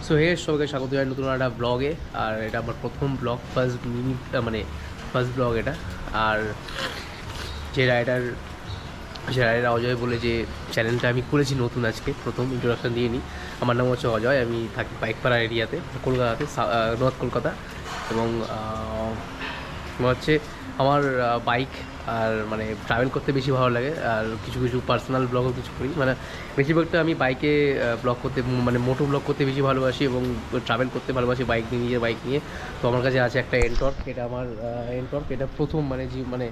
So hey সবাইকে স্বাগত জানাই নতুন একটা ব্লগে। আর এটা আমার প্রথম ব্লগ, ফার্স্ট মিনি মানে ফার্স্ট ব্লগ এটা। আর যে রাইডার অজয় বলে যে চ্যানেলটা আমি খুলেছি নতুন, আজকে প্রথম ইন্ট্রোডাকশান দিয়ে নিই। আমার নাম হচ্ছে অজয়, আমি থাকি বাইকপাড়া এরিয়াতে, কলকাতাতে, নর্থ কলকাতা। এবং হচ্ছে আমার বাইক আর মানে ট্রাভেল করতে বেশি ভালো লাগে। আর কিছু কিছু পার্সোনাল ব্লগও কিছু করি, মানে বেশিরভাগটা আমি বাইকে ব্লগ করতে, মানে মোটো ব্লগ করতে বেশি ভালোবাসি এবং ট্রাভেল করতে ভালোবাসি বাইক নিয়ে, নিজের বাইক নিয়ে। তো আমার কাছে আছে একটা এনটর্ক, এটা আমার এনটর্ক, এটা প্রথম মানে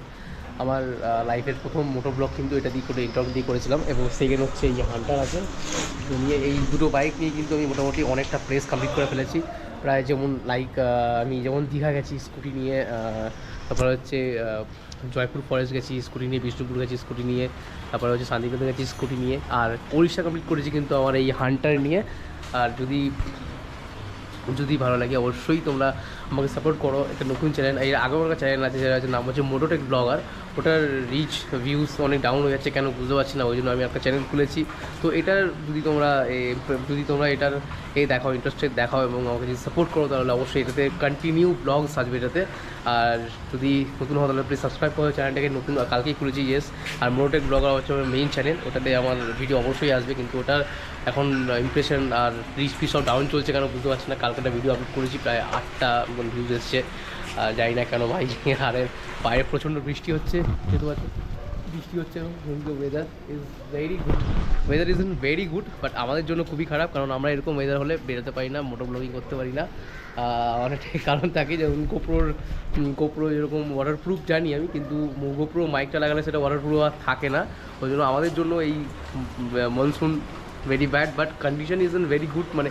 আমার লাইফের প্রথম মোটো ব্লগ কিন্তু এটা দিয়ে করে, এনটর্ক দিয়ে করেছিলাম। এবং সেকেন্ড হচ্ছে এই হান্টার আছে, তো নিয়ে এই দুটো বাইক নিয়ে কিন্তু আমি মোটামুটি অনেকটা প্লেস কমপ্লিট করে ফেলেছি। প্রায় যেমন লাইক আমি যেমন দীঘা গেছি স্কুটি নিয়ে, তারপরে হচ্ছে জয়পুর ফরেস্ট গেছি স্কুটি নিয়ে, বিষ্ণুপুর গেছি স্কুটি নিয়ে, তারপরে হচ্ছে শান্তিনিকেতন গেছি স্কুটি নিয়ে, আর উড়িষ্যা কমপ্লিট করেছি কিন্তু আমার এই হান্টার নিয়ে। আর যদি ভালো লাগে অবশ্যই তোমরা আমাকে সাপোর্ট করো। একটা নতুন চ্যানেল, এর আগেও একটা চ্যানেল আছে যেটা হচ্ছে নাম হচ্ছে মোটোটেক ব্লগার, ওটার রিচ ভিউজ অনেক ডাউন হয়ে যাচ্ছে, কেন বুঝতে পারছি না, ওই জন্য আমি একটা চ্যানেল খুলেছি। তো এটার যদি তোমরা এটার দেখাও, ইন্টারেস্টেড দেখাও এবং আমাকে যদি সাপোর্ট করো, তাহলে অবশ্যই এটাতে কন্টিনিউ ব্লগস আসবে এটাতে। আর যদি নতুন হও তাহলে প্লিজ সাবস্ক্রাইব করো চ্যানেলটাকে, নতুন কালকেই খুলেছি ইয়েস। আর মোটোটেক ব্লগার হচ্ছে আমার মেইন চ্যানেল, ওটাতে আমার ভিডিও অবশ্যই আসবে, কিন্তু ওটার এখন ইমপ্রেশন আর রিচ ফি সব ডাউন চলছে, কেন বুঝতে পারছি না। কালকে একটা ভিডিও আপলোড করেছি, প্রায় 8টা ভিউজ এসছে, জানি না কেন ভাই। আর বাইরে প্রচণ্ড বৃষ্টি হচ্ছে, যেহেতু আছে বৃষ্টি হচ্ছে, weather is very good, weather is very good, but আমাদের জন্য খুবই খারাপ, কারণ আমরা এরকম ওয়েদার হলে বেরোতে পারি না, মোটো ব্লগিং করতে পারি না। অনেকটাই কারণ থাকে, যেমন গোপ্রো এরকম ওয়াটারপ্রুফ জানি আমি, কিন্তু গোপ্রো মাইকটা লাগালে সেটা ওয়াটারপ্রুফ আর থাকে না। ওই জন্য আমাদের জন্য এই monsoon very bad, but condition is in very good. মানে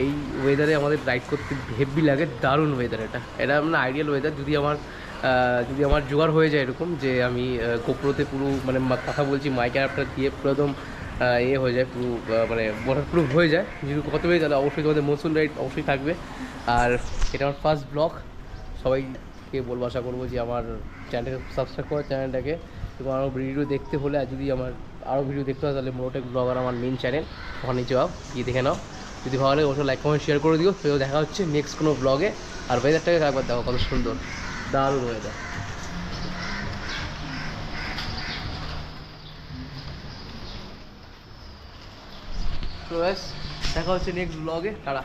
এই ওয়েদারে আমাদের রাইড করতে হেভি লাগে, দারুণ ওয়েদার এটা মানে আইডিয়াল ওয়েদার। যদি আমার জোগাড় হয়ে যায় এরকম যে আমি গোপ্রোতে পুরো মানে কথা বলছি, মাইক অ্যাপটা দিয়ে পুরো একদম হয়ে যায়, পুরো মানে ওয়াটারপ্রুফ হয়ে যায়, যদি কত হয়ে, তাহলে অবশ্যই তোমাদের মনসুন রাইড অবশ্যই থাকবে। আর এটা আমার ফার্স্ট ব্লগ, সবাইকে বলবো, আশা করবো যে আমার চ্যানেলটাকে সাবস্ক্রাইব করো চ্যানেলটাকে, এবং আরও ভিডিও দেখতে হলে, আর যদি আমার আরও ভিডিও দেখতে হয়, তাহলে মোটোটেক ব্লগার আমার মেন চ্যানেল, ওখানে যাও, গিয়ে দেখে নাও। যদি ভালো লাগে অবশ্যই লাইক কমেন্ট শেয়ার করে দিও। তো দেখা হচ্ছে নেক্সট কোনো ব্লগে। আর ওয়েদারটাকে একবার দেখো কত সুন্দর, দারুণ ওয়েদার। তো ব্যাস, দেখা হচ্ছে নেক্সট ব্লগে, টাটা।